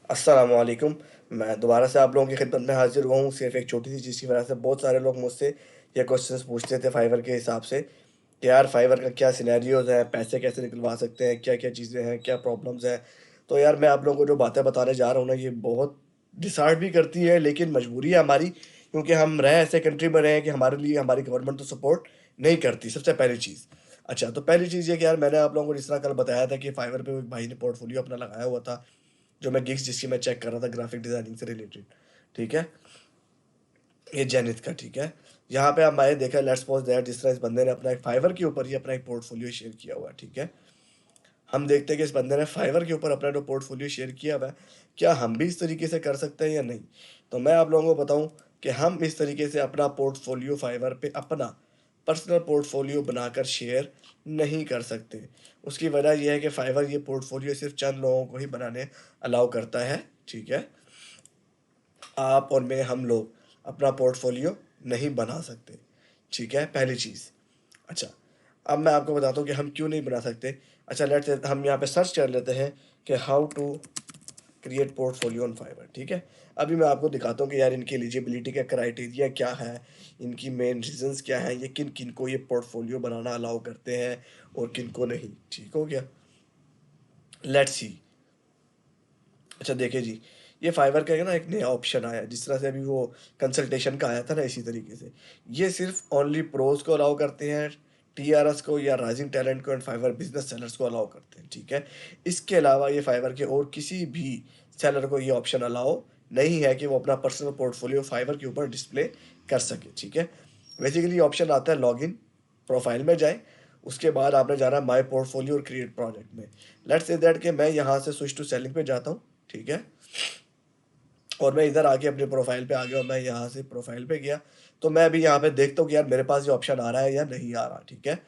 अस्सलाम वालेकुम। मैं दोबारा से आप लोगों की खिदमत में हाज़िर हुआ हूँ, सिर्फ़ एक छोटी-सी चीज़ की वजह से। बहुत सारे लोग मुझसे ये क्वेश्चंस पूछते थे फाइवर के हिसाब से कि यार फाइवर का क्या सिनेरियोज़ हैं, पैसे कैसे निकलवा सकते हैं, क्या-क्या चीज़ें हैं, क्या प्रॉब्लम्स हैं। तो यार मैं आप लोगों को जो बातें बताने जा रहा हूँ ना, ये बहुत डिसहार्ट भी करती है, लेकिन मजबूरी है हमारी, क्योंकि हम रहे ऐसे कंट्री में रहे हैं कि हमारे लिए हमारी गवर्नमेंट तो सपोर्ट नहीं करती, सबसे पहली चीज़। अच्छा, तो पहली चीज़ ये कि यार मैंने आप लोगों को जिस तरह कल बताया था कि फाइवर पे एक भाई ने पोर्टफ़ोलियो अपना लगाया हुआ था, जो मैं गिग्स जिसकी मैं चेक कर रहा था ग्राफिक डिज़ाइनिंग से रिलेटेड, ठीक है? ये जेनिथ का, ठीक है? यहाँ पे अब मैंने देखा, लेट्स सपोज़ दैट जिस तरह इस बंदे ने अपना एक फाइवर के ऊपर ही अपना एक पोर्टफ़ोलियो शेयर किया हुआ है, ठीक है? हम देखते हैं कि इस बंदे ने फाइवर के ऊपर अपना जो पोर्टफ़ोलियो शेयर किया हुआ है, क्या हम भी इस तरीके से कर सकते हैं या नहीं? तो मैं आप लोगों को बताऊँ कि हम इस तरीके से अपना पोर्टफ़ोलियो फाइवर पे अपना पर्सनल पोर्टफ़ोलियो बनाकर शेयर नहीं कर सकते। उसकी वजह ये है कि फाइवर ये पोर्टफ़ोलियो सिर्फ़ चंद लोगों को ही बनाने अलाउ करता है, ठीक है? आप और मैं, हम लोग अपना पोर्टफोलियो नहीं बना सकते, ठीक है? पहली चीज़। अच्छा, अब मैं आपको बताता हूँ कि हम क्यों नहीं बना सकते। अच्छा, लेट्स से हम यहाँ पे सर्च कर लेते हैं कि how to create portfolio on Fiverr, ठीक है? अभी मैं आपको दिखाता हूँ कि यार इनकी एलिजिबिलिटी का क्राइटेरिया क्या है, इनकी मेन रीज़न्स क्या हैं, ये किन-किन को ये पोर्टफोलियो बनाना अलाउ करते हैं और किन को नहीं, ठीक हो गया? Let's see. अच्छा देखिए जी, ये फाइवर का है ना एक नया ऑप्शन आया है, जिस तरह से अभी वो कंसल्टेशन का आया था ना, इसी तरीके से। ये सिर्फ़ ओनली प्रोज़ को अलाउ करते हैं, टीआरएस को या राइजिंग टैलेंट को एंड फाइवर बिज़नेस सेलर्स को अलाउ करते हैं, ठीक है? इसके अलावा ये फाइवर के और किसी भी सेलर को ये ऑप्शन अलाउ नहीं है कि वो अपना पर्सनल पोर्टफोलियो फाइवर के ऊपर डिस्प्ले कर सके, ठीक है? बेसिकली ये ऑप्शन आता है लॉगिन, प्रोफ़ाइल में जाएँ, उसके बाद आपने जाना है माय पोर्टफोलियो और क्रिएट प्रोजेक्ट में। लेट्स से दैट कि मैं यहाँ से स्विच टू सेलिंग पे जाता हूँ, ठीक है? और मैं इधर आके अपने प्रोफ़ाइल पे आ गया और मैं यहाँ से प्रोफ़ाइल पे गया, तो मैं अभी यहाँ पे देखता हूँ कि यार मेरे पास ये ऑप्शन आ रहा है या नहीं आ रहा, ठीक है?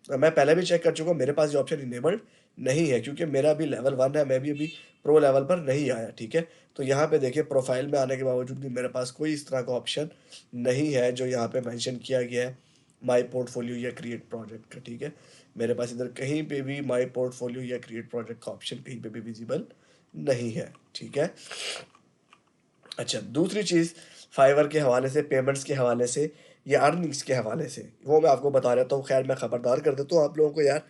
मैं पहले भी चेक कर चुका हूँ, मेरे पास ये ऑप्शन इनेबल्ड नहीं है, क्योंकि मेरा अभी लेवल 1 है, मैं भी अभी प्रो लेवल पर नहीं आया, ठीक है? तो यहाँ पे देखिए, प्रोफ़ाइल में आने के बावजूद भी मेरे पास कोई इस तरह का ऑप्शन नहीं है जो यहाँ पे मेंशन किया गया है, माय पोर्टफोलियो या क्रिएट प्रोजेक्ट का, ठीक है? मेरे पास इधर कहीं पे भी माय पोर्टफोलियो या क्रिएट प्रोजेक्ट का ऑप्शन कहीं पे भी विज़िबल नहीं है, ठीक है? अच्छा, दूसरी चीज़ फाइवर के हवाले से, पेमेंट्स के हवाले से या अर्निंग्स के हवाले से, वो मैं आपको बता देता हूँ। ख़ैर मैं खबरदार कर देता हूँ आप लोगों को यार,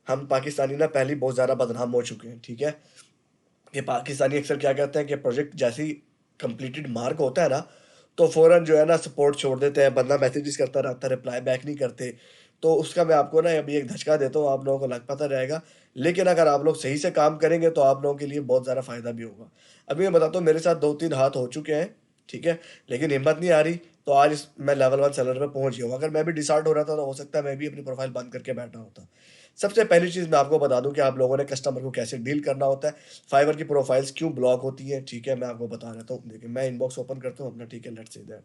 हम पाकिस्तानी ना पहले ही बहुत ज़्यादा बदनाम हो चुके हैं, ठीक है? ये पाकिस्तानी अक्सर क्या कहते हैं कि प्रोजेक्ट जैसे ही कंप्लीटेड मार्क होता है ना, तो फ़ौरन जो है ना सपोर्ट छोड़ देते हैं, बंदा मैसेजेस करता रहता है, रिप्लाई बैक नहीं करते। तो उसका मैं आपको ना अभी एक धचका देता हूँ, आप लोगों को लग पता रहेगा। लेकिन अगर आप लोग सही से काम करेंगे तो आप लोगों के लिए बहुत ज़्यादा फ़ायदा भी होगा। अभी मैं बताता हूँ, मेरे साथ 2-3 हाथ हो चुके हैं, ठीक है? लेकिन हिम्मत नहीं आ रही, तो आज मैं लेवल 1 सेलर पे पहुँच गया हूँ। अगर मैं भी डिसहार्ट हो रहा था तो हो सकता है मैं भी अपनी प्रोफ़ाइल बंद करके बैठा होता। सबसे पहली चीज़ मैं आपको बता दूँ कि आप लोगों ने कस्टमर को कैसे डील करना होता है, फाइवर की प्रोफाइल्स क्यों ब्लॉक होती हैं, ठीक है? मैं आपको बता देता हूँ। देखिए, मैं इनबॉक्स ओपन करता हूँ अपना, ठीक है? लेट्स से दैट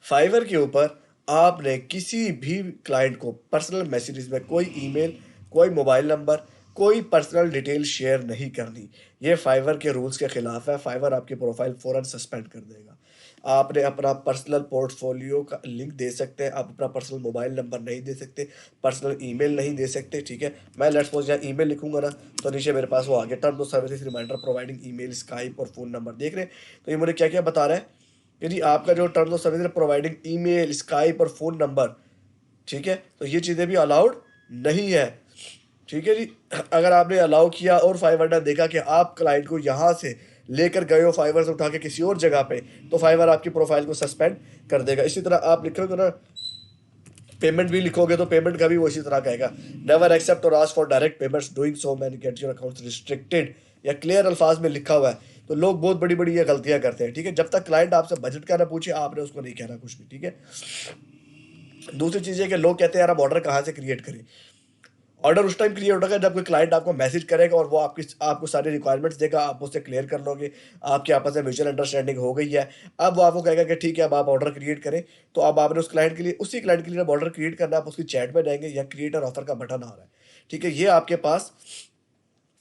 फाइवर के ऊपर आपने किसी भी क्लाइंट को पर्सनल मैसेजेस में कोई ईमेल, कोई मोबाइल नंबर, कोई पर्सनल डिटेल शेयर नहीं करनी। ये फाइवर के रूल्स के खिलाफ है। फाइवर आपकी प्रोफाइल फ़ौरन सस्पेंड कर देगा। आपने अपना पर्सनल पोर्टफोलियो का लिंक दे सकते हैं, आप अपना पर्सनल मोबाइल नंबर नहीं दे सकते, पर्सनल ईमेल नहीं दे सकते, ठीक है? मैं लेट्स सपोज़ यहाँ ईमेल लिखूँगा ना, तो नीचे मेरे पास वो आ गया, terms of services reminder providing email, Skype और फ़ोन नंबर। देख रहे हैं? तो ये मुझे क्या-क्या बता रहा है? यदि आपका जो टर्म्स ऑफ सर्विस है प्रोवाइडिंग ईमेल, स्काइप और फ़ोन नंबर, ठीक है? तो ये चीज़ें भी अलाउड नहीं है, ठीक है जी? अगर आपने अलाउ किया और फाइवर ने देखा कि आप क्लाइंट को यहाँ से लेकर गए हो फाइवर से उठा के किसी और जगह पे, तो फाइवर आपकी प्रोफाइल को सस्पेंड कर देगा। इसी तरह आप लिखोगे ना, पेमेंट भी लिखोगे तो पेमेंट का भी वो इसी तरह कहेगा, नेवर एक्सेप्ट और ask for direct payments, doing so many get your accounts restricted, या क्लियर अल्फाज में लिखा हुआ है। तो लोग बहुत बड़ी-बड़ी ये गलतियाँ करते हैं, ठीक है? जब तक क्लाइंट आपसे बजट का ना पूछे, आपने उसको नहीं कहना कुछ भी, ठीक है? दूसरी चीज़ ये कि लोग कहते हैं यार, अब ऑर्डर कहाँ से क्रिएट करें? ऑर्डर उस टाइम क्रिएट होगा जब कोई क्लाइंट आपको मैसेज करेगा और वो आपको सारी रिक्वायरमेंट्स देगा, आप उससे क्लियर कर लोगे, आपके आपस में म्यूचुअल अंडरस्टैंडिंग हो गई है। अब वो आपको कहेगा कि ठीक है, अब आप ऑर्डर क्रिएट करें। तो अब आपने उस क्लाइंट के लिए, उसी क्लाइंट के लिए जब ऑर्डर क्रिएट करना है, आप उसकी चैट में जाएँगे या क्रिएटर ऑफर का बटन आ रहा है, ठीक है? ये आपके पास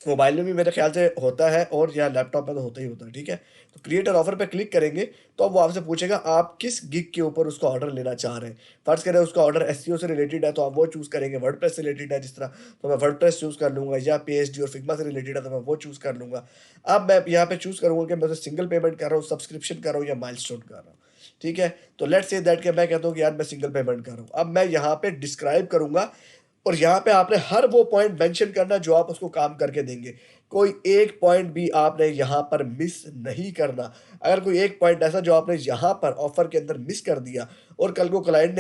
मोबाइल में भी मेरे ख्याल से होता है और या लैपटॉप में तो होता ही होता है, ठीक है? तो क्रिएट एन ऑफर पे क्लिक करेंगे, तो अब वो आपसे पूछेगा आप किस गिग के ऊपर उसका ऑर्डर लेना चाह रहे हैं। फ़र्ज़ करें उसका ऑर्डर एसईओ से रिलेटेड है तो आप वो चूज़ करेंगे, वर्डप्रेस से रिलेटेड है जिस तरह तो मैं वर्डप्रेस चूज़ कर लूँगा, या पीएचडी और फिग्मा से रिलेटेड है तो मैं वो चूज़ कर लूँगा। अब मैं यहाँ पे चूज़ करूँगा कि मैं उसे सिंगल पेमेंट कर रहा हूँ, सब्सक्रिप्शन कर रहा हूँ या माइलस्टोन कर रहा हूँ, ठीक है? तो लेट्स से दैट कि मैं कहता हूँ कि यार मैं सिंगल पेमेंट कर रहा हूँ। अब मैं यहाँ पे डिस्क्राइब करूँगा और यहाँ पे आपने हर वो पॉइंट मेंशन करना जो आप उसको काम करके देंगे। कोई एक पॉइंट भी आपने यहाँ पर मिस नहीं करना। अगर कोई एक पॉइंट ऐसा जो आपने यहाँ पर ऑफ़र के अंदर मिस कर दिया और कल को क्लाइंट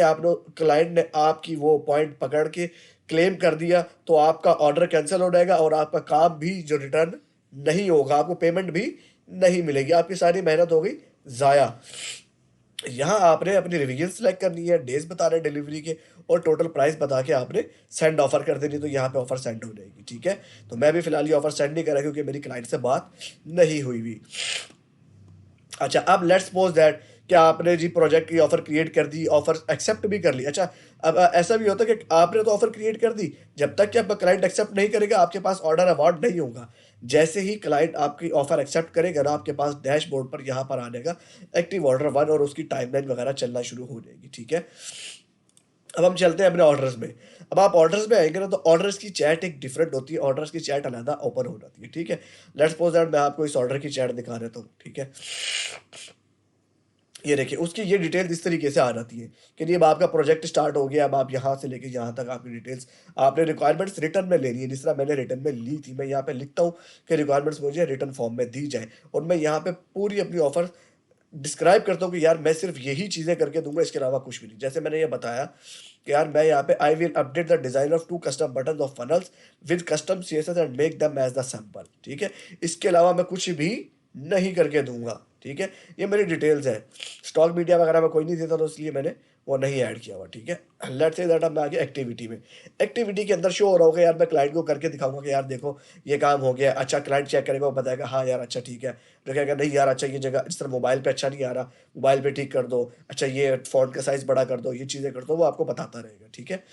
ने आपकी वो पॉइंट पकड़ के क्लेम कर दिया, तो आपका ऑर्डर कैंसल हो जाएगा और आपका काम भी जो रिटर्न नहीं होगा, आपको पेमेंट भी नहीं मिलेगी, आपकी सारी मेहनत हो गई ज़ाया। यहाँ आपने अपनी रिवीजन सेलेक्ट करनी है, डेज़ बताने हैं डिलीवरी के और टोटल प्राइस बता के आपने सेंड ऑफ़र कर देनी है, तो यहाँ पे ऑफ़र सेंड हो जाएगी, ठीक है? तो मैं भी फ़िलहाल ये ऑफ़र सेंड नहीं करा क्योंकि मेरी क्लाइंट से बात नहीं हुई हुई। अच्छा, अब लेट्स सपोज़ दैट कि आपने जी प्रोजेक्ट की ऑफ़र क्रिएट कर दी, ऑफ़र एक्सेप्ट भी कर ली। अच्छा, अब ऐसा भी होता है कि आपने तो ऑफ़र क्रिएट कर दी, जब तक कि आपका क्लाइंट एक्सेप्ट नहीं करेगा, आपके पास ऑर्डर अवॉर्ड नहीं होगा। जैसे ही क्लाइंट आपकी ऑफ़र एक्सेप्ट करेगा ना, आपके पास डैशबोर्ड पर यहाँ पर आ जाएगा एक्टिव ऑर्डर 1 और उसकी टाइमलाइन वगैरह चलना शुरू हो जाएगी, ठीक है? अब हम चलते हैं अपने ऑर्डर्स में। अब आप ऑर्डर्स में आएँगे ना तो ऑर्डर्स की चैट एक डिफरेंट होती है, ऑर्डर्स की चैट अलग ओपन हो जाती है, ठीक है? लेट्स सपोज़ दैट मैं आपको इस ऑर्डर की चैट दिखा देता हूँ, ठीक है? ये देखिए, उसकी ये डिटेल्स इस तरीके से आ जाती है कि जी अब आपका प्रोजेक्ट स्टार्ट हो गया, अब आप यहाँ से लेके यहाँ तक आपकी डिटेल्स आपने रिक्वायरमेंट्स रिटन में लेनी है, जिस तरह मैंने रिटन में ली थी। मैं यहाँ पे लिखता हूँ कि रिक्वायरमेंट्स मुझे रिटन फॉर्म में दी जाए और मैं यहाँ पे पूरी अपनी ऑफ़र डिस्क्राइब करता हूँ कि यार मैं सिर्फ़ यही चीज़ें करके दूँगा, इसके अलावा कुछ भी नहीं। जैसे मैंने ये बताया कि यार मैं यहाँ पे I will update the design of 2 custom buttons of funnels with custom CSS and make them as the sample, ठीक है? इसके अलावा मैं कुछ भी नहीं करके दूँगा, ठीक है? ये मेरी डिटेल्स है। स्टॉक मीडिया वगैरह में कोई नहीं देता तो इसलिए मैंने वो नहीं ऐड किया हुआ, ठीक है? लेट्स से दैट अब मैं आ गया एक्टिविटी में। एक्टिविटी के अंदर शो हो रहा होगा यार मैं क्लाइंट को करके दिखाऊँगा कि यार देखो ये काम हो गया। अच्छा क्लाइंट चेक करेगा, वो बताएगा हाँ यार अच्छा ठीक है। तो कहेगा नहीं यार अच्छा ये जगह जिस तरह मोबाइल पे अच्छा नहीं आ रहा, मोबाइल पे ठीक कर दो। अच्छा ये फ़ॉन्ट का साइज़ बड़ा कर दो, ये चीज़ें कर दो, वो आपको बताता रहेगा, ठीक है?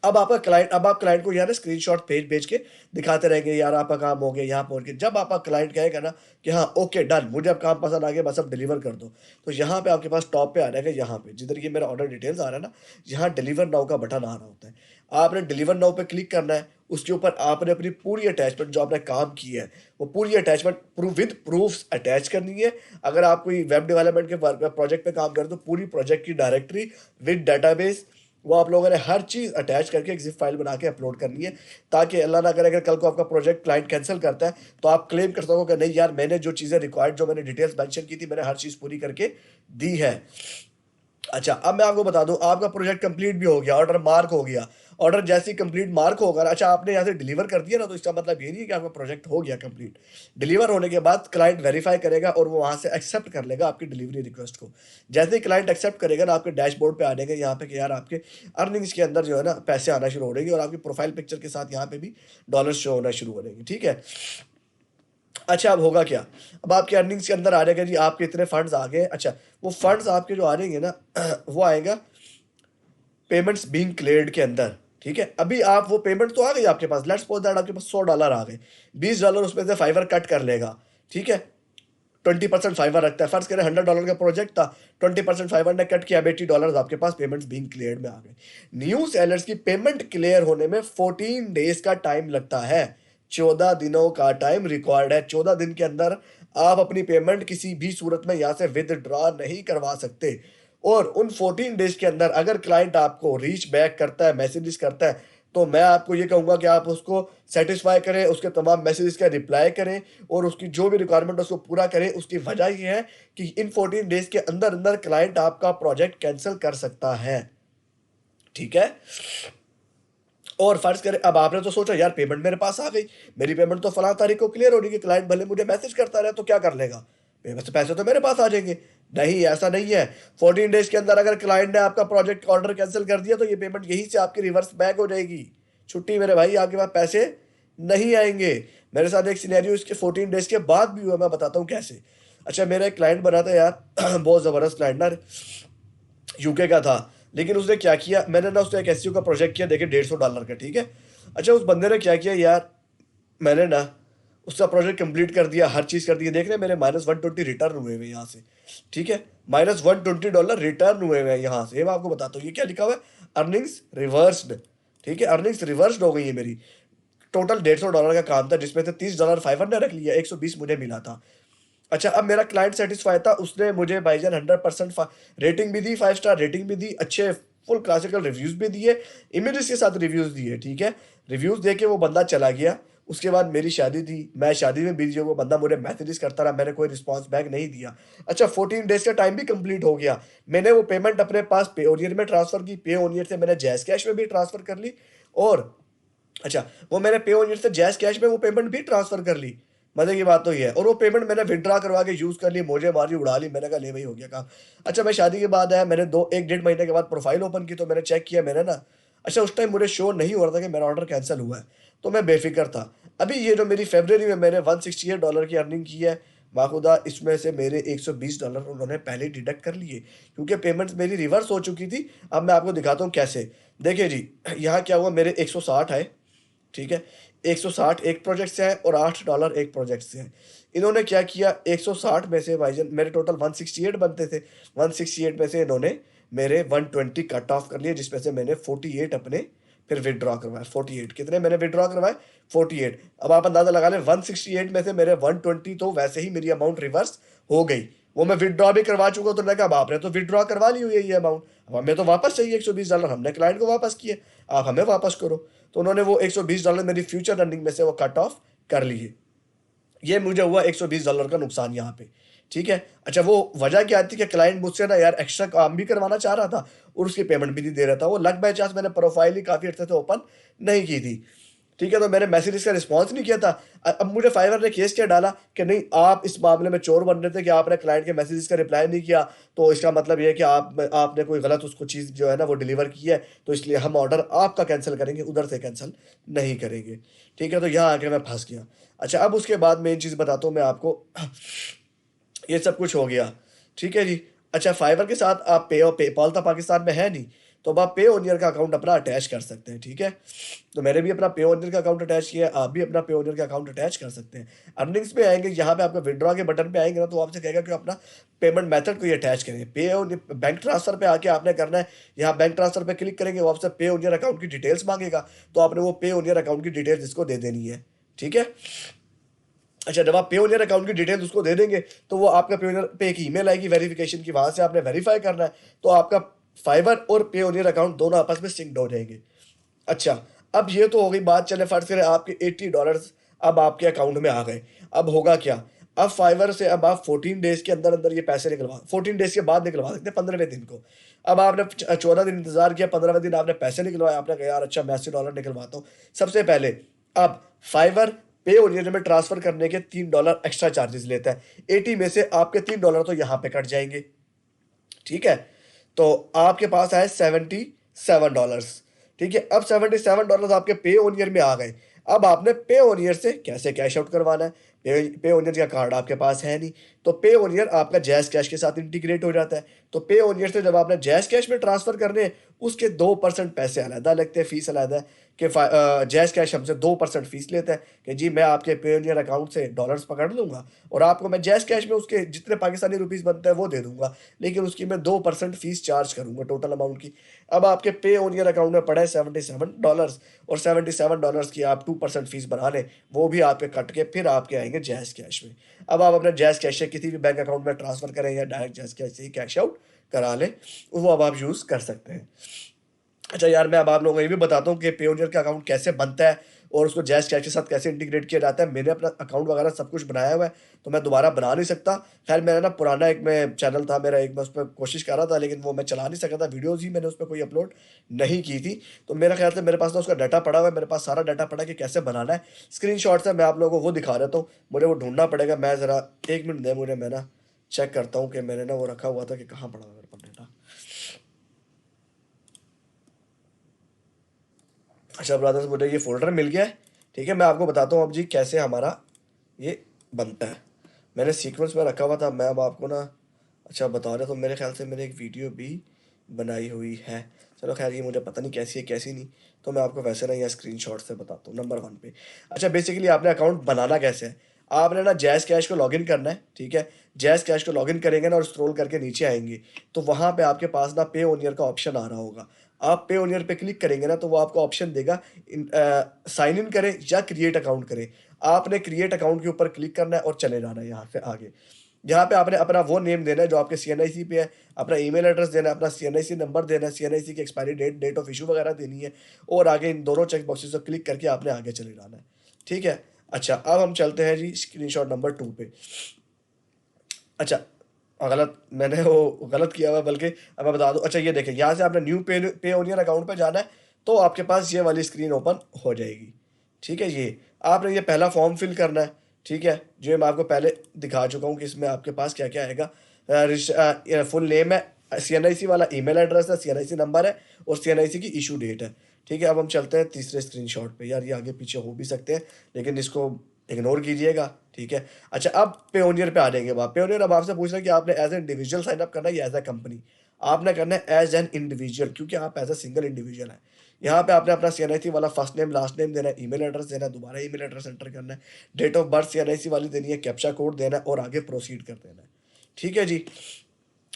अब आप क्लाइंट को यार स्क्रीनशॉट भेज-भेज के दिखाते रहेंगे, यार आपका काम हो गया, यहाँ पहुँच गए। जब आपका क्लाइंट कहेगा ना कि हाँ, ओके डन, मुझे अब काम पसंद आ गया, बस अब डिलीवर कर दो। तो यहाँ पे आपके पास टॉप पे आ जाएगा यहाँ पे, जिधर ये मेरा ऑर्डर डिटेल्स आ रहा है ना, यहाँ डिलीवर नाउ का बटन आ रहा होता है। आपने डिलीवर नाउ पे क्लिक करना है, उसके ऊपर आपने अपनी पूरी अटैचमेंट जो आपने काम की है, वो पूरी अटैचमेंट विद प्रूफ्स अटैच करनी है। अगर आप कोई वेब डेवलपमेंट के वर्क प्रोजेक्ट पे काम कर रहे हो, तो पूरी प्रोजेक्ट की डायरेक्टरी विद डेटाबेस वो आप लोगों ने हर चीज़ अटैच करके एक ज़िप फाइल बना के अपलोड करनी है, ताकि अल्लाह ना करे अगर कल को आपका प्रोजेक्ट क्लाइंट कैंसल करता है, तो आप क्लेम कर सको कि नहीं यार मैंने जो चीज़ें रिक्वायर्ड जो मैंने डिटेल्स मेंशन की थी, मैंने हर चीज़ पूरी करके दी है। अच्छा, अब मैं आपको बता दूँ आपका प्रोजेक्ट कंप्लीट भी हो गया, ऑर्डर मार्क हो गया। ऑर्डर जैसे ही कंप्लीट मार्क होगा ना अच्छा आपने यहाँ से डिलीवर कर दिया ना तो इसका मतलब ये नहीं है कि आपका प्रोजेक्ट हो गया कंप्लीट। डिलीवर होने के बाद क्लाइंट वेरीफाई करेगा और वो वहाँ से एक्सेप्ट कर लेगा आपकी डिलीवरी रिक्वेस्ट को। जैसे ही क्लाइंट एक्सेप्ट करेगा ना आपके डैशबोर्ड पे आ जाएगा यहाँ पे कि यार आपके अर्निंग्स के अंदर जो है ना पैसे आना शुरू हो जाएँगे और आपकी प्रोफाइल पिक्चर के साथ यहाँ पे भी डॉलर्स शो होना शुरू हो जाएँगे, ठीक है? अच्छा, अब होगा क्या? अब आपके अर्निंग्स के अंदर आ जाएगा जी आपके इतने फंड्स आ गए। अच्छा, वो फंड्स आपके जो आ जाएँगे ना वो आएगा पेमेंट्स बीइंग क्लियर्ड के अंदर, ठीक है? अभी आप वो पेमेंट तो आ गई आपके पास, लेट्स सपोज़ दैट आपके पास $100 आ गए, $20 उसमें से फाइवर कट कर लेगा, ठीक है? 20% फाइवर रखता है, फ़र्ज़ करें $100 का प्रोजेक्ट था, 20% फाइवर ने कट किया, अब $80 आपके पास पेमेंट्स बीइंग क्लियर्ड में आ गए। न्यू सेलर्स की पेमेंट क्लियर होने में 14 डेज़ का टाइम लगता है, 14 दिनों का टाइम रिक्वायर्ड है, 14 दिन के अंदर आप अपनी पेमेंट किसी भी सूरत में यहाँ से विथड्रॉ नहीं करवा सकते। और उन 14 डेज़ के अंदर अगर क्लाइंट आपको रीच बैक करता है, मैसेजेस करता है, तो मैं आपको ये कहूँगा कि आप उसको सैटिस्फाई करें, उसके तमाम मैसेजेस का रिप्लाई करें और उसकी जो भी रिक्वायरमेंट है उसको पूरा करें। उसकी वजह ये है कि इन 14 डेज़ के अंदर-अंदर क्लाइंट आपका प्रोजेक्ट कैंसल कर सकता है, ठीक है? और फ़र्ज़ करें अब आपने तो सोचा यार पेमेंट मेरे पास आ गई, मेरी पेमेंट तो फलाँ तारीख को क्लियर हो रही है, क्लाइंट भले मुझे मैसेज करता रहे तो क्या कर लेगा? पैसे तो मेरे पास आ जाएँगे। नहीं, ऐसा नहीं है। 14 डेज़ के अंदर अगर क्लाइंट ने आपका प्रोजेक्ट ऑर्डर कैंसल कर दिया तो ये पेमेंट यहीं से आपकी रिवर्स बैक हो जाएगी। छुट्टी मेरे भाई, आपके पास पैसे नहीं आएँगे। मेरे साथ एक सिनेरियो इसके 14 डेज़ के बाद भी हुआ, मैं बताता हूँ कैसे। अच्छा, मेरा एक क्लाइंट बना था यार बहुत ज़बरदस्त क्लाइंट ना, यूके का था। लेकिन उसने क्या किया, मैंने ना उससे एक एसईओ का प्रोजेक्ट किया देखिए $150 का, ठीक है? अच्छा, उस बंदे ने क्या किया यार, मैंने ना उसका प्रोजेक्ट कंप्लीट कर दिया, हर चीज़ कर दी है। देख रहे हैं मेरे -120 रिटर्न हुए हुए हैं यहाँ से, ठीक है? -$120 रिटर्न हुए हुए हैं यहाँ से। ये मैं आपको बताता हूँ, ये क्या लिखा हुआ है? अर्निंग्स रिवर्स्ड, ठीक है? अर्निंग्स रिवर्स्ड हो गई है मेरी। टोटल $150 का काम था, जिसमें से $30 फाइवर ने रख लिया, 120 मुझे मिला था। अच्छा, अब मेरा क्लाइंट सेटिस्फाई था, उसने मुझे भाईजान 100% रेटिंग भी दी, 5 स्टार रेटिंग भी दी, अच्छे फुल क्लासिकल रिव्यूज़ भी दिए, इमेजेस के साथ रिव्यूज़ दिए, ठीक है? रिव्यूज़ दे के वो बंदा चला गया। उसके बाद मेरी शादी थी, मैं शादी में बिज़ी हूँ, वो बंदा मुझे मैसेजेस करता रहा, मैंने कोई रिस्पॉन्स बैक नहीं दिया। अच्छा, 14 डेज़ का टाइम भी कंप्लीट हो गया। मैंने वो पेमेंट अपने पास पेओनियर में ट्रांसफ़र की, पेओनियर से मैंने जैज़ कैश में भी ट्रांसफ़र कर ली, और अच्छा, वो मैंने पेओनियर से जैज़ कैश में वो पेमेंट भी ट्रांसफ़र कर ली। मज़े की बात तो ये है, और वो पेमेंट मैंने विथड्रॉ करवा के यूज़ कर ली, मौजें मारी, उड़ा ली। मैंने कहा ले भई हो गया काम। अच्छा, मैं शादी के बाद आया, मैंने 2 1 डेढ़ महीने के बाद प्रोफ़ाइल ओपन की, तो मैंने चेक किया, मैंने ना अच्छा उस टाइम मुझे शो नहीं हो रहा था कि मेरा ऑर्डर कैंसल हुआ है, तो मैं बेफ़िक्र था। अभी ये जो मेरी फ़रवरी में मैंने $168 की अर्निंग की है, बाखुदा इसमें से मेरे $120 उन्होंने पहले ही डिडक्ट कर लिए, क्योंकि पेमेंट्स मेरी रिवर्स हो चुकी थी। अब मैं आपको दिखाता हूँ कैसे। देखिए जी, यहाँ क्या हुआ, मेरे 160 आए, ठीक है? 160 एक प्रोजेक्ट से है और $8 एक प्रोजेक्ट से है। इन्होंने क्या किया, 160 में से भाईजान मेरे टोटल 168 बनते थे। 168 में से इन्होंने मेरे 120 कट ऑफ कर लिए, जिसमें से मैंने 48 अपने फिर विथड्रॉ करवाए। 48 कितने मैंने विथड्रॉ करवाए? 48। अब आप अंदाज़ा लगा लें, 168 में से मेरे 120 तो वैसे ही मेरी अमाउंट रिवर्स हो गई। वो मैं विथड्रॉ भी करवा चुका हूँ, तो मैंने कहा अब आपने तो विथड्रॉ करवा ली हुई है ये अमाउंट, अब हमें तो वापस चाहिए $120, हमने क्लाइंट को वापस किए, आप हमें वापस करो। तो उन्होंने वो $120 मेरी फ्यूचर अर्निंग में से वो कट ऑफ कर लिए। ये मुझे हुआ $120 का नुकसान यहाँ पे, ठीक है? अच्छा, वो वजह क्या थी कि क्लाइंट मुझसे ना यार एक्स्ट्रा काम भी करवाना चाह रहा था और उसकी पेमेंट भी नहीं दे रहा था। वो लक बाय चांस मैंने प्रोफाइल ही काफ़ी अर्से से ओपन नहीं की थी, ठीक है? तो मैंने मैसेजेस का रिस्पॉन्स नहीं किया था। अब मुझे फाइवर ने केस क्या डाला कि नहीं, आप इस मामले में चोर बन रहे थे कि आपने क्लाइंट के मैसेजेस का रिप्लाई नहीं किया, तो इसका मतलब ये है कि आपने कोई गलत उसको चीज़ जो है ना वो डिलीवर की है, तो इसलिए हम ऑर्डर आपका कैंसल करेंगे, उधर से कैंसल नहीं करेंगे, ठीक है? तो यहाँ आके मैं फँस गया। अच्छा, अब उसके बाद मेन चीज़ बताता हूँ मैं आपको। ये सब कुछ हो गया, ठीक है जी। अच्छा, फाइवर के साथ आप पेपाल तो पाकिस्तान में है नहीं, तो अब आप पेओनियर का अकाउंट अपना अटैच कर सकते हैं, ठीक है? तो मैंने भी अपना पेओनियर का अकाउंट अटैच किया है, आप भी अपना पेओनियर का अकाउंट अटैच कर सकते हैं। अर्निंग्स पे आएँगे, यहाँ पे आपका विथड्रॉ के बटन पे आएँगे ना, तो वो आपसे कहेगा कि अपना पेमेंट मेथड को ये अटैच करें। बैंक ट्रांसफ़र पे आके आपने करना है, यहाँ बैंक ट्रांसफ़र पे क्लिक करेंगे, वो आपसे पेओनियर अकाउंट की डिटेल्स माँगेगा, तो आपने वो पेओनियर अकाउंट की डिटेल्स इसको दे देनी है, ठीक है? अच्छा, जब आप पेओनियर अकाउंट की डिटेल्स उसको दे देंगे, तो वो आपका पेओनियर पे एक ईमेल आएगी वेरिफिकेशन की, वहाँ से आपने वेरीफाई करना है, तो आपका फाइवर और पेओनियर अकाउंट दोनों आपस में सिंक्ड हो जाएँगे। अच्छा, अब ये तो हो गई बात, चलें फ़र्ज़ करें आपके $80 अब आपके अकाउंट में आ गए। अब होगा क्या? अब फाइवर से अब आप 14 डेज़ के अंदर-अंदर ये पैसे 14 डेज़ के बाद निकलवा सकते हैं, 15वें दिन को। अब आपने 14 दिन इंतज़ार किया, 15वें दिन आपने पैसे निकलवाए, आपने कहा यार अच्छा मैं $80 निकलवाता हूँ। सबसे पहले अब फाइवर पेओनियर में ट्रांसफ़र करने के $3 एक्स्ट्रा चार्जेज़ लेता है। 80 में से आपके $3 तो यहाँ पे कट जाएँगे, ठीक है? तो आपके पास आए $77, ठीक है? अब $77 आपके पेओनियर में आ गए। अब आपने पेओनियर से कैसे कैश आउट करवाना है? पेओनियर का कार्ड आपके पास है नहीं, तो पेओनियर आपका जैज़ कैश के साथ इंटीग्रेट हो जाता है। तो पेओनियर से जब आपने जैज़ कैश में ट्रांसफ़र करने हैं, उसके 2% पैसे अलहदा लगते हैं, फ़ीस अलहदा है कि जैज़ कैश हमसे 2% फ़ीस लेता है कि जी मैं आपके पेओनियर अकाउंट से डॉलर्स पकड़ लूँगा और आपको मैं जैज़ कैश में उसके जितने पाकिस्तानी रुपीस बनते हैं वो दे दूँगा, लेकिन उसकी मैं 2% फ़ीस चार्ज करूँगा टोटल अमाउंट की। अब आपके पेओनियर अकाउंट में पड़ा है $77 और $77 की आप 2% फ़ीस बना लें, वो भी आपके कट के फिर आपके आएँगे जैज़ कैश में। अब आप अपने जैज़ कैश से किसी भी बैंक अकाउंट में ट्रांसफ़र करें या डायरेक्ट जैज़ कैश से ही कैश आउट करा लें, वो अब आप यूज़ कर सकते हैं। अच्छा यार, मैं अब आप लोगों को ये भी बताता हूँ कि पेओनियर का अकाउंट कैसे बनता है और उसको जैज़ कैश के साथ कैसे इंटीग्रेट किया जाता है। मैंने अपना अकाउंट वगैरह सब कुछ बनाया हुआ है, तो मैं दोबारा बना नहीं सकता। ख़ैर मेरा ना पुराना एक मैं चैनल था मेरा, एक मैं उसपे कोशिश कर रहा था, लेकिन वो मैं चला नहीं सका था, वीडियोज़ ही मैंने उसपे कोई अपलोड नहीं की थी। तो मेरा ख़्याल से मेरे पास ना उसका डाटा पड़ा हुआ है, मेरे पास सारा डाटा पड़ा है कि कैसे बनाना है। स्क्रीनशॉट्स है, मैं आप लोगों को वो दिखा देता हूँ। मुझे वो ढूँढना पड़ेगा, मैं ज़रा 1 मिनट दें मुझे, मैं ना चेक करता हूँ कि मैंने ना वो रखा हुआ था कि कहाँ पड़ा हुआ है मेरे पास डाटा। अच्छा ब्रदर्स, मुझे ये फ़ोल्डर मिल गया है, ठीक है? मैं आपको बताता हूँ अब जी कैसे हमारा ये बनता है। मैंने सीक्वेंस में रखा हुआ था, मैं अब आपको ना अच्छा बता रहा, तो मेरे ख़्याल से मैंने एक वीडियो भी बनाई हुई है। चलो ख़ैर ये मुझे पता नहीं कैसी है कैसी नहीं, तो मैं आपको वैसे ना यहाँ स्क्रीनशॉट से बताता हूँ। नंबर 1 पे अच्छा बेसिकली आपने अकाउंट बनाना कैसे है? आपने ना जैज़ कैश को लॉगिन करना है, ठीक है? जैज़ कैश को लॉगिन करेंगे ना और स्क्रॉल करके नीचे आएँगे, तो वहाँ पे आपके पास ना पे ऑन ईयर का ऑप्शन आ रहा होगा। आप पे ऑन ईयर पे क्लिक करेंगे ना तो वो आपको ऑप्शन देगा साइन इन करें या क्रिएट अकाउंट करें। आपने क्रिएट अकाउंट के ऊपर क्लिक करना है और चले जाना है यहाँ से आगे। यहाँ पे आपने अपना वो नेम देना है जो आपके सीएनआईसी पे है, अपना ईमेल एड्रेस देना है, अपना सीएनआईसी नंबर देना है, सीएनआईसी की expiry date, date of issue वगैरह देनी है और आगे इन दोनों चेक बॉक्सेस को क्लिक करके आपने आगे चले जाना है। ठीक है? अच्छा, अब हम चलते हैं जी स्क्रीनशॉट नंबर 2 पे। अच्छा, गलत मैंने वो गलत किया हुआ है बल्कि अब मैं बता दूँ। अच्छा ये देखें, यहाँ से आपने न्यू पे ऑन ईयर अकाउंट पे जाना है, तो आपके पास ये वाली स्क्रीन ओपन हो जाएगी। ठीक है? ये आपने ये पहला फॉर्म फिल करना है, ठीक है? जो मैं आपको पहले दिखा चुका हूँ कि इसमें आपके पास क्या-क्या आएगा। फुल नेम है, सीएनआईसी वाला ईमेल एड्रेस है, सीएनआईसी नंबर है और सीएनआईसी की इश्यू डेट है। ठीक है? अब हम चलते हैं तीसरे स्क्रीनशॉट पे। यार ये आगे पीछे हो भी सकते हैं, लेकिन इसको इग्नोर कीजिएगा, ठीक है? अच्छा, अब पेओनियर पे आ जाएँगे अब आप। पेओनियर अब आपसे पूछ रहा है कि आपने as a individual sign up करना है या एज़ अ कंपनी? आपने करना है एज़ एन इंडिविजुअल, क्योंकि आप एज़ अ सिंगल इंडिविजुअल हैं। यहाँ पे आपने अपना सीएनआईसी वाला फर्स्ट नेम, लास्ट नेम देना है, ईमेल एड्रेस देना है, दोबारा ईमेल एड्रेस एंटर करना है, डेट ऑफ बर्थ सीएनआईसी वाली देनी है, कैप्चा कोड देना है और आगे प्रोसीड कर देना है। ठीक है जी?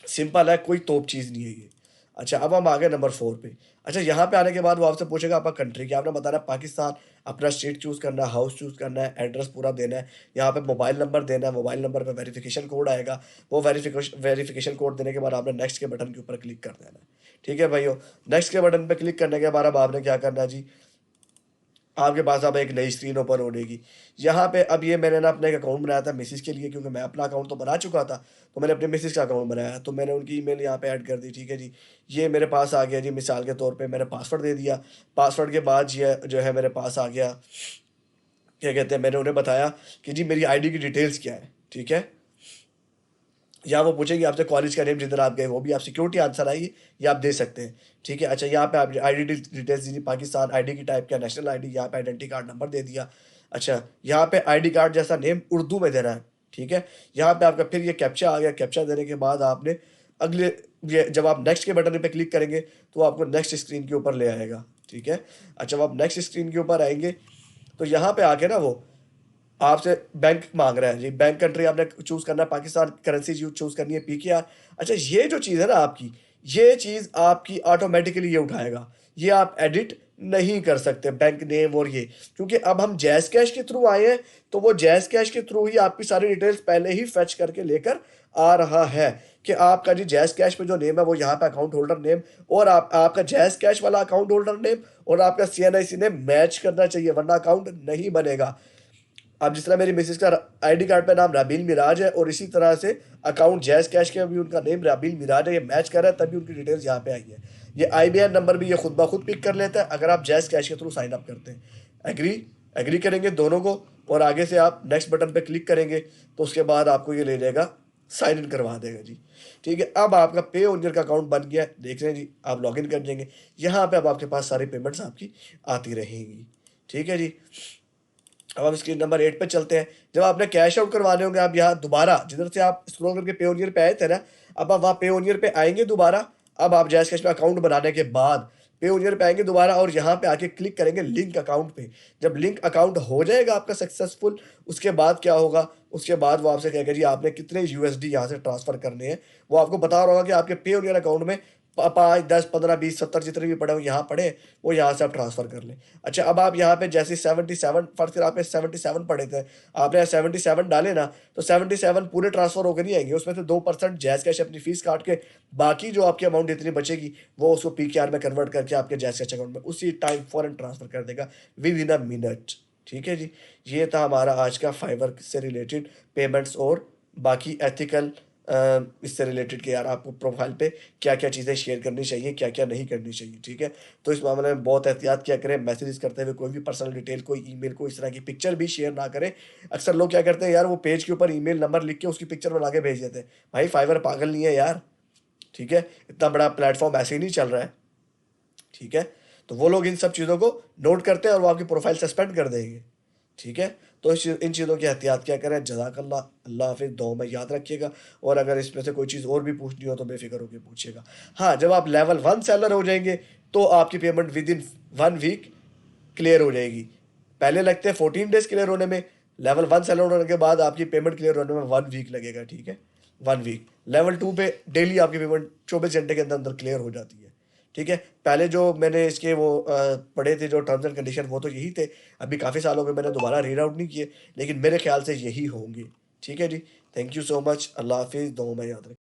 सिंपल है, कोई तोप चीज़ नहीं है ये। अच्छा, अब हम आ गए नंबर 4 पे। अच्छा, यहाँ पे आने के बाद वो आपसे पूछेगा आपका कंट्री क्या, आपने बताना है पाकिस्तान, अपना स्टेट चूज़ करना है, हाउस चूज़ करना है, एड्रेस पूरा देना है, यहाँ पे मोबाइल नंबर देना है, मोबाइल नंबर पे वेरिफ़िकेशन कोड आएगा, वो वेरिफ़िकेशन कोड देने के बाद आपने नेक्स्ट के बटन के ऊपर क्लिक कर देना है। ठीक है भाइयों? नेक्स्ट के बटन पे क्लिक करने के बाद अब आपने क्या करना है जी, आपके पास अब एक नई स्क्रीन ओपन हो जाएगी। यहाँ पे अब ये मैंने ना अपना एक अकाउंट बनाया था मिसेज़ के लिए, क्योंकि मैं अपना अकाउंट तो बना चुका था, तो मैंने अपने मिसेज़ का अकाउंट बनाया, तो मैंने उनकी ईमेल यहाँ पे ऐड कर दी, ठीक है जी। ये मेरे पास आ गया जी, मिसाल के तौर पे मैंने पासवर्ड दे दिया, पासवर्ड के बाद ये जो है मेरे पास आ गया, क्या कहते हैं, मैंने उन्हें बताया कि जी मेरी आईडी की डिटेल्स क्या है, ठीक है? या वो पूछेंगे आपसे कॉलेज का नेम जिधर आप गए, वो भी आप सिक्योरिटी आंसर आएगी, ये आप दे सकते हैं। ठीक है? अच्छा, यहाँ पे आप आईडी डिटेल्स दीजिए, पाकिस्तान, आईडी की टाइप क्या, नेशनल आईडी, यहाँ पे आइडेंटिटी कार्ड नंबर दे दिया। अच्छा, यहाँ पे आईडी कार्ड जैसा नेम उर्दू में देना है, ठीक है? यहाँ पे आपका फिर ये कैप्चा आ गया, कैप्चा देने के बाद आपने अगले ये जब आप नेक्स्ट के बटन पे क्लिक करेंगे, तो आपको नेक्स्ट स्क्रीन के ऊपर ले आएगा, ठीक है? अच्छा, जब आप नेक्स्ट स्क्रीन के ऊपर आएँगे, तो यहाँ पे आके ना वो आपसे बैंक माँग रहा है जी, बैंक कंट्री आपने चूज़ करना है, पाकिस्तान करेंसी चूज़ करनी है, पीकेआर। अच्छा, ये जो चीज़ है ना आपकी, ये चीज़ आपकी ऑटोमैटिकली ये उठाएगा। ये आप एडिट नहीं कर सकते बैंक नेम और ये, क्योंकि अब हम जैज़ कैश के थ्रू आए हैं, तो वो जैज़ कैश के थ्रू ही आपकी सारी डिटेल्स पहले ही फेच करके लेकर आ रहा है कि आपका जी जैज़ कैश पे जो नेम है वो यहाँ पे अकाउंट होल्डर नेम और आपका जैज़ कैश वाला अकाउंट होल्डर नेम और आपका सीएनआईसी नेम मैच करना चाहिए, वरना अकाउंट नहीं बनेगा। अब जिस तरह मेरी मिसेज़ का आईडी कार्ड पे नाम राबील मिराज है और इसी तरह से अकाउंट जैज़ कैश के भी उनका नेम राबील मिराज है, ये मैच कर रहा है, तभी उनकी डिटेल्स यहाँ पे आई है। ये आईबीआन नंबर भी ये खुद ब खुद पिक कर लेता है अगर आप जैज़ कैश के थ्रू साइन अप करते हैं। एग्री एग्री करेंगे दोनों को और आगे से आप नेक्स्ट बटन पे क्लिक करेंगे, तो उसके बाद आपको ये ले जाएगा, साइन इन करवा देगा जी। ठीक है? अब आपका पे ओनियर का अकाउंट बन गया है, देख रहे हैं जी, आप लॉगिन कर देंगे। यहाँ पे अब आपके पास सारी पेमेंट्स आपकी आती रहेंगी। ठीक है जी? अब हम स्क्रीन नंबर 8 पे चलते हैं। जब आपने कैश आउट करवाने होंगे, आप यहाँ दोबारा जिधर से आप स्क्रॉल करके पेओनियर पे आए थे ना, अब आप वहाँ पेओनियर पे आएँगे दोबारा। अब आप जैज़ कैश में अकाउंट बनाने के बाद पेओनियर पे आएँगे दोबारा और यहाँ पे आके क्लिक करेंगे लिंक अकाउंट पे। जब लिंक अकाउंट हो जाएगा आपका सक्सेसफुल, उसके बाद क्या होगा, उसके बाद वो आपसे कहेगा जी आपने कितने यूएसडी यहाँ से ट्रांसफ़र करने हैं। वो आपको बता रहा होगा कि आपके पेओनियर अकाउंट में 5, 10, 15, 20, 70 जितने भी पड़े हो यहाँ पड़े, वो यहाँ से आप ट्रांसफ़र कर लें। अच्छा, अब आप यहाँ पे जैसे 77 फर्स्ट फिर आपने 77 पड़े थे, आपने 77 डाले ना, तो 77 पूरे ट्रांसफ़र होके नहीं आएँगे, उसमें से 2% जैज़ कैश अपनी फ़ीस काट के बाकी जो आपकी अमाउंट जितनी बचेगी, वो उसको पीकेआर में कन्वर्ट करके आपके जैज़ कैश अकाउंट में उसी टाइम फ़ौरन ट्रांसफ़र कर देगा विदिन अ मिनट। ठीक है जी? ये था हमारा आज का फाइवर से रिलेटेड पेमेंट्स और बाकी एथिकल इससे रिलेटेड कि यार आपको प्रोफ़ाइल पे क्या-क्या चीज़ें शेयर करनी चाहिए, क्या-क्या नहीं करनी चाहिए, ठीक है? तो इस मामले में बहुत एहतियात किया करें, मैसेजेस करते हुए कोई भी पर्सनल डिटेल, कोई ईमेल, कोई इस तरह की पिक्चर भी शेयर ना करें। अक्सर लोग क्या करते हैं यार, वो पेज के ऊपर ईमेल नंबर लिख के उसकी पिक्चर बना के भेज देते हैं। भाई फाइवर पागल नहीं है यार, ठीक है? इतना बड़ा प्लेटफ़ॉर्म ऐसे ही नहीं चल रहा है, ठीक है? तो वो लोग इन सब चीज़ों को नोट करते हैं और वो आपकी प्रोफ़ाइल सस्पेंड कर देंगे, ठीक है? तो इन चीज़ों की एहतियात क्या करें। जज़ाकल्लाह, अल्लाह हाफ़िज़, दुआ में याद रखिएगा और अगर इसमें से कोई चीज़ और भी पूछनी हो तो बेफ़िक्र होके पूछिएगा। हाँ, जब आप लेवल 1 सेलर हो जाएँगे तो आपकी पेमेंट विदिन 1 वीक क्लियर हो जाएगी। पहले लगते हैं 14 डेज़ क्लियर होने में, लेवल 1 सेलर होने के बाद आपकी पेमेंट क्लियर होने में 1 वीक लगेगा, ठीक है? 1 वीक। लेवल 2 पे डेली आपकी पेमेंट 24 घंटे के अंदर-अंदर क्लियर हो जाती है, ठीक है? पहले जो मैंने इसके वो पढ़े थे जो टर्म्स एंड कंडीशन वो तो यही थे। अभी काफ़ी साल हो गए मैंने दोबारा रीड आउट नहीं किए, लेकिन मेरे ख़्याल से यही होंगे, ठीक है जी? Thank you so much. अल्लाह हाफ़िज़, दुआ में याद रखिए।